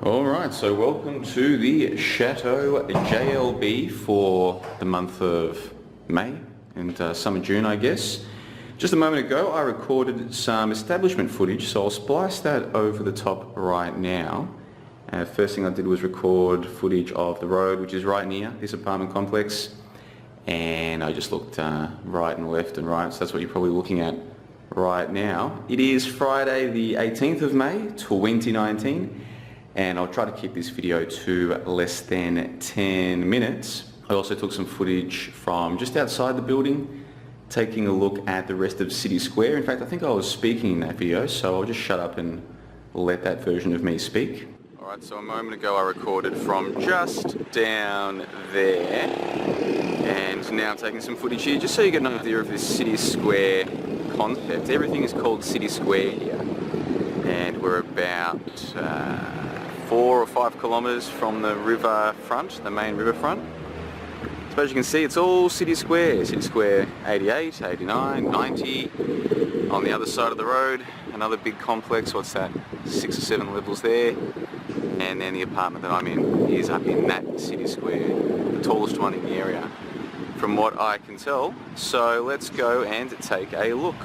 Alright, so welcome to the Chateau JLB for the month of May and some of June, I guess. Just a moment ago I recorded some establishment footage, so I'll splice that over the top right now. First thing I did was record footage of the road, which is right near this apartment complex, and I just looked right and left and right, so that's what you're probably looking at right now. It is Friday the 18th of May 2019. And I'll try to keep this video to less than 10 minutes. I also took some footage from just outside the building, taking a look at the rest of City Square. In fact, I think I was speaking in that video, so I'll just shut up and let that version of me speak. Alright, so a moment ago I recorded from just down there, and now I'm taking some footage here, just so you get an idea of this City Square concept. Everything is called City Square here, and we're about 4 or 5 kilometres from the river front, the main river front. So as you can see, it's all City Square. City Square 88, 89, 90. On the other side of the road, another big complex, what's that, 6 or 7 levels there. And then the apartment that I'm in is up in that City Square, the tallest one in the area, from what I can tell. So let's go and take a look.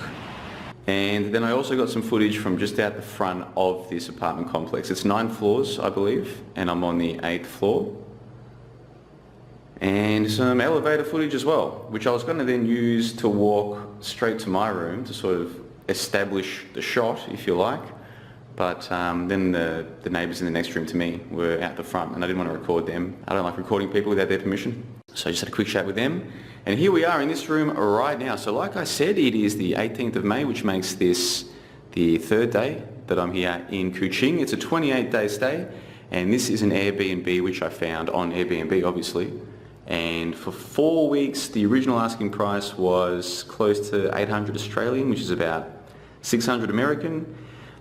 And then I also got some footage from just out the front of this apartment complex. It's 9 floors, I believe, and I'm on the 8th floor. And some elevator footage as well, which I was going to then use to walk straight to my room to sort of establish the shot, if you like. But then the neighbours in the next room to me were out the front, and I didn't want to record them. I don't like recording people without their permission. So I just had a quick chat with them. And here we are in this room right now. So like I said, it is the 18th of May, which makes this the 3rd day that I'm here in Kuching. It's a 28-day stay, and this is an Airbnb which I found on Airbnb, obviously. And for 4 weeks, the original asking price was close to 800 Australian, which is about 600 American.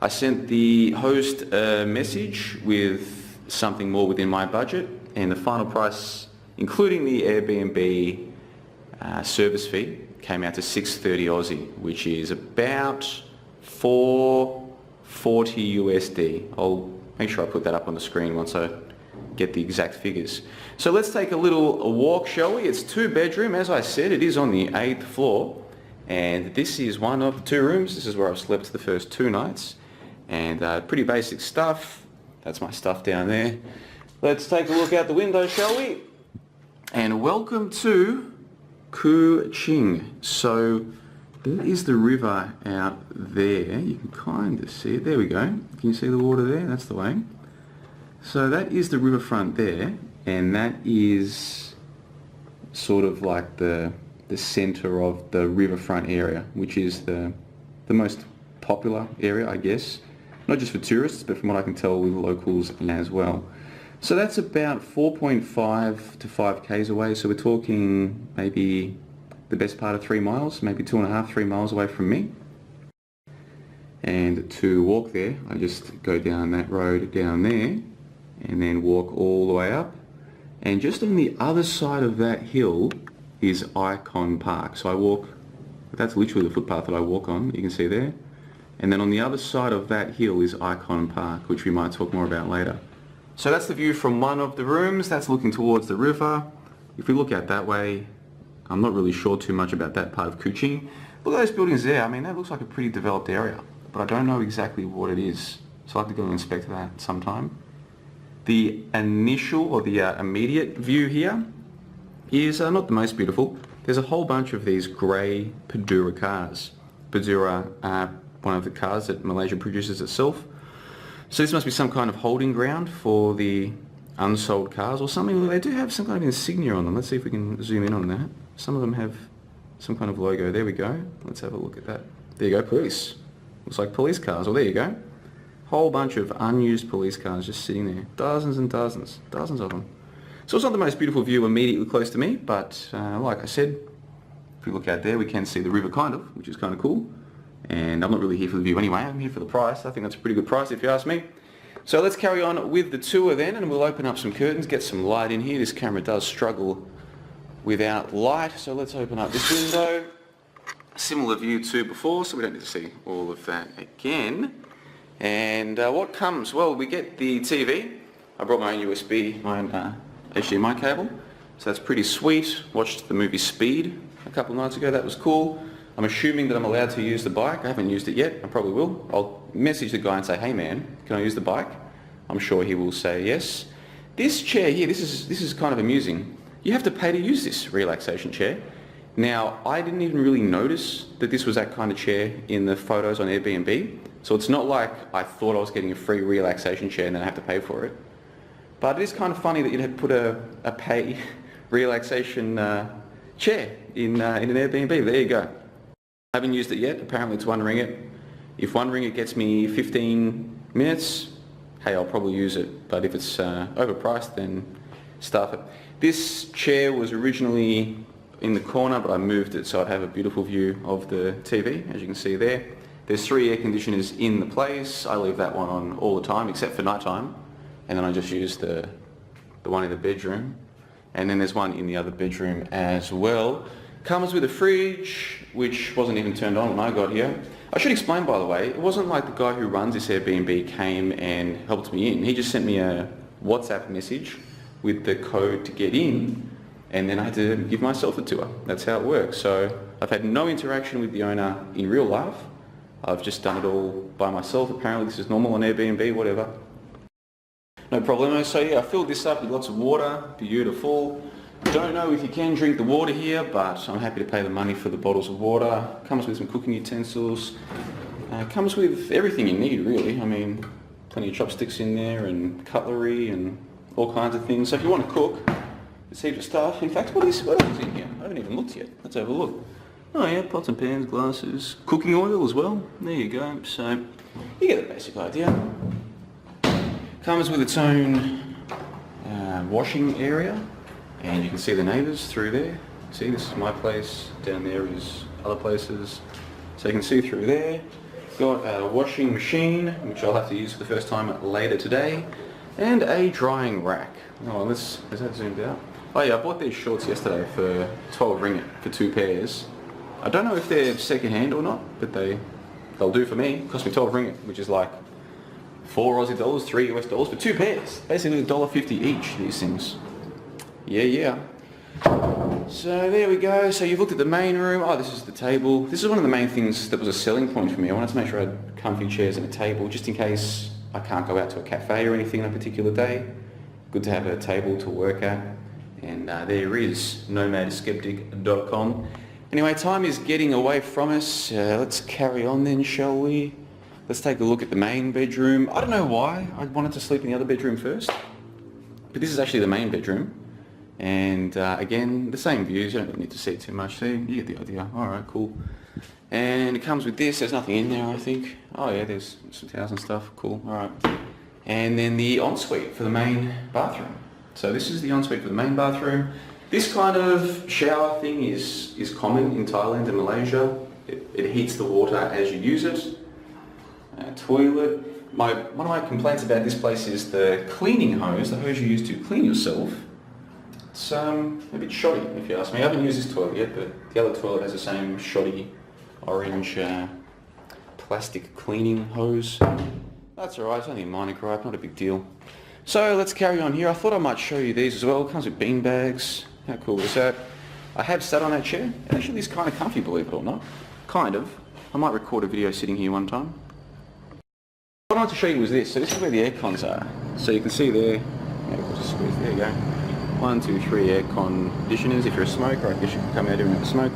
I sent the host a message with something more within my budget, and the final price, including the Airbnb service fee, came out to 630 Aussie, which is about 440 USD. I'll make sure I put that up on the screen once I get the exact figures. So let's take a little walk, shall we? It's 2-bedroom, as I said. It is on the 8th floor, and this is one of the 2 rooms. This is where I've slept the first 2 nights, and pretty basic stuff. That's my stuff down there. Let's take a look out the window, shall we? And welcome to Kuching. So there is the river out there. You can kind of see it. There we go. Can you see the water there? That's the way. So that is the riverfront there, and that is sort of like the centre of the riverfront area, which is the most popular area, I guess. Not just for tourists, but from what I can tell with locals as well. So that's about 4.5 to 5 k's away, so we're talking maybe the best part of 3 miles, maybe 2.5, 3 miles away from me. And to walk there, I just go down that road down there and then walk all the way up. And just on the other side of that hill is Icon Park. So I walk, that's literally the footpath that I walk on, you can see there. And then on the other side of that hill is Icon Park, which we might talk more about later. So that's the view from one of the rooms. That's looking towards the river. If we look out that way, I'm not really sure too much about that part of Kuching. Look at those buildings there. I mean, that looks like a pretty developed area, but I don't know exactly what it is. So I'll have to go and inspect that sometime. The initial or the immediate view here is not the most beautiful. There's a whole bunch of these grey Padura cars. Padura are one of the cars that Malaysia produces itself. So this must be some kind of holding ground for the unsold cars or something. They do have some kind of insignia on them. Let's see if we can zoom in on that. Some of them have some kind of logo. There we go. Let's have a look at that. There you go, police. Looks like police cars. Well, there you go. Whole bunch of unused police cars just sitting there. Dozens and dozens. Dozens of them. So it's not the most beautiful view immediately close to me, but like I said, if we look out there, we can see the river kind of, which is kind of cool. And I'm not really here for the view anyway, I'm here for the price. I think that's a pretty good price if you ask me. So let's carry on with the tour then, and we'll open up some curtains, get some light in here. This camera does struggle without light, so let's open up this window. Similar view to before, so we don't need to see all of that again. And what comes? Well, we get the TV, I brought my own USB, my own HDMI cable, so that's pretty sweet. Watched the movie Speed a couple of nights ago, that was cool. I'm assuming that I'm allowed to use the bike. I haven't used it yet, I probably will. I'll message the guy and say, hey man, can I use the bike? I'm sure he will say yes. This chair here, this is kind of amusing. You have to pay to use this relaxation chair. Now, I didn't even really notice that this was that kind of chair in the photos on Airbnb. So it's not like I thought I was getting a free relaxation chair and then I have to pay for it. But it is kind of funny that you'd have to put a pay relaxation chair in an Airbnb. There you go. I haven't used it yet. Apparently it's $1. If $1 gets me 15 minutes, hey, I'll probably use it. But if it's overpriced, then stuff it. This chair was originally in the corner, but I moved it so I'd have a beautiful view of the TV, as you can see there. There's 3 air conditioners in the place. I leave that one on all the time, except for night time. And then I just use the one in the bedroom. And then there's one in the other bedroom as well. Comes with a fridge, which wasn't even turned on when I got here. I should explain, by the way, it wasn't like the guy who runs this Airbnb came and helped me in. He just sent me a WhatsApp message with the code to get in, and then I had to give myself a tour. That's how it works. So I've had no interaction with the owner in real life. I've just done it all by myself. Apparently this is normal on Airbnb, whatever. No problemo. So yeah, I filled this up with lots of water. Beautiful. Don't know if you can drink the water here, but I'm happy to pay the money for the bottles of water. Comes with some cooking utensils. Comes with everything you need, really. I mean, plenty of chopsticks in there and cutlery and all kinds of things. So if you want to cook, there's heaps of stuff. In fact, what else is in here? I haven't even looked yet. Let's have a look. Oh yeah, pots and pans, glasses, cooking oil as well. There you go. So you get the basic idea. Comes with its own washing area, and you can see the neighbours through there. See, this is my place. Down there is other places. So you can see through there. Got a washing machine, which I'll have to use for the first time later today, and a drying rack. Oh, is that zoomed out? Oh yeah, I bought these shorts yesterday for 12 ringgit for 2 pairs. I don't know if they're second hand or not, but they'll do for me. It cost me 12 ringgit, which is like 4 Aussie dollars, 3 US dollars for 2 pairs. Basically $1.50 each, these things. Yeah. So there we go. So you've looked at the main room. Oh, this is the table. This is one of the main things that was a selling point for me. I wanted to make sure I had comfy chairs and a table, just in case I can't go out to a cafe or anything on a particular day. Good to have a table to work at. And there is nomadskeptic.com. Anyway, time is getting away from us. Let's carry on then, shall we? Let's take a look at the main bedroom. I don't know why I wanted to sleep in the other bedroom first, but this is actually the main bedroom. And again, the same views. You don't really need to see it too much. See, you get the idea. Alright, cool. And it comes with this. There's nothing in there, I think. Oh yeah, there's some towels and stuff. Cool. Alright. And then the ensuite for the main bathroom. So this is the ensuite for the main bathroom. This kind of shower thing is common in Thailand and Malaysia. It heats the water as you use it. Toilet. One of my complaints about this place is the cleaning hose, the hose you use to clean yourself. It's a bit shoddy, if you ask me. I haven't used this toilet yet, but the other toilet has the same shoddy orange plastic cleaning hose. That's alright, it's only a minor gripe, not a big deal. So let's carry on here. I thought I might show you these as well. It comes with bean bags. How cool is that? I have sat on that chair. Actually, it's kind of comfy, believe it or not. Kind of. I might record a video sitting here one time. What I wanted to show you was this. So this is where the air cons are. So you can see there. Yeah, we'll just squeeze. There you go. 1, 2, 3 air conditioners. If you're a smoker, I guess you can come out here and have a smoke.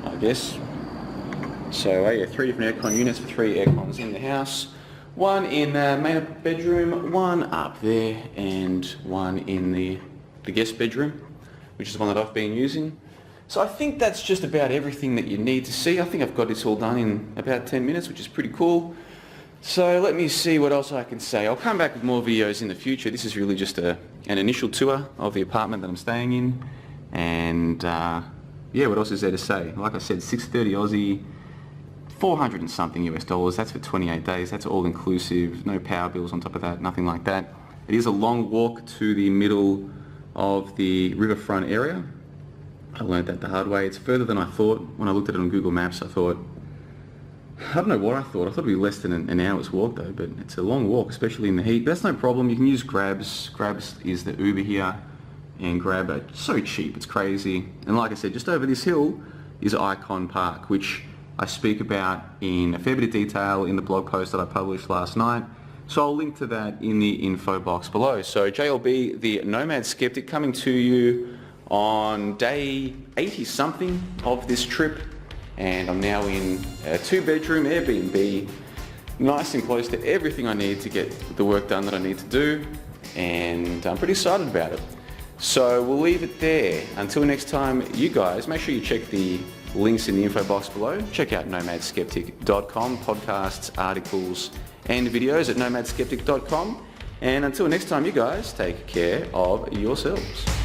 I guess. So yeah, 3 different aircon units for 3 air cons in the house. 1 in the main bedroom, 1 up there, and 1 in the guest bedroom, which is the one that I've been using. So I think that's just about everything that you need to see. I think I've got this all done in about 10 minutes, which is pretty cool. So let me see what else I can say. I'll come back with more videos in the future. This is really just an initial tour of the apartment that I'm staying in. And yeah, what else is there to say? Like I said, 630 Aussie, 400 and something US dollars. That's for 28 days. That's all inclusive. No power bills on top of that, nothing like that. It is a long walk to the middle of the riverfront area. I learned that the hard way. It's further than I thought. When I looked at it on Google Maps, I thought, I don't know what I thought. I thought it'd be less than an hour's walk though, but it's a long walk, especially in the heat. But that's no problem. You can use Grabs. Grabs is the Uber here, and Grab are so cheap. It's crazy. And like I said, just over this hill is Icon Park, which I speak about in a fair bit of detail in the blog post that I published last night. So I'll link to that in the info box below. So JLB, the Nomad Skeptic, coming to you on day 80 something of this trip. And I'm now in a 2-bedroom Airbnb, nice and close to everything I need to get the work done that I need to do, and I'm pretty excited about it. So we'll leave it there. Until next time, you guys, make sure you check the links in the info box below. Check out nomadskeptic.com, podcasts, articles, and videos at nomadskeptic.com. And until next time, you guys, take care of yourselves.